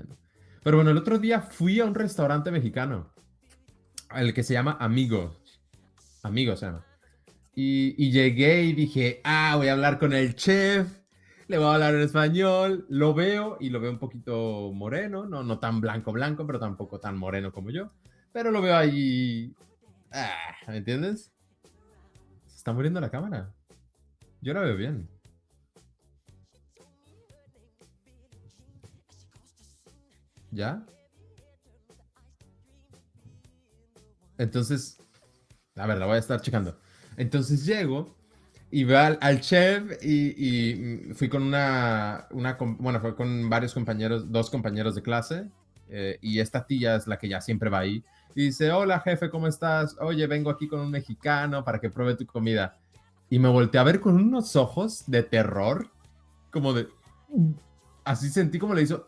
comiendo. Pero bueno, el otro día fui a un restaurante mexicano, el que se llama Amigos. Amigos se llama. Y llegué y dije, voy a hablar con el chef, le voy a hablar en español, lo veo y lo veo un poquito moreno, no, no tan blanco blanco, pero tampoco tan moreno como yo. Pero lo veo ahí, ¿me entiendes? Se está muriendo la cámara. Yo la veo bien. ¿Ya? Entonces, a ver, la voy a estar checando. Entonces llego y veo al chef y fui con bueno, fue con varios compañeros, dos compañeros de clase, y esta tía es la que ya siempre va ahí. Y dice, hola jefe, ¿cómo estás? Oye, vengo aquí con un mexicano para que pruebe tu comida. Y me volteé a ver con unos ojos de terror, como de... Así sentí como le hizo...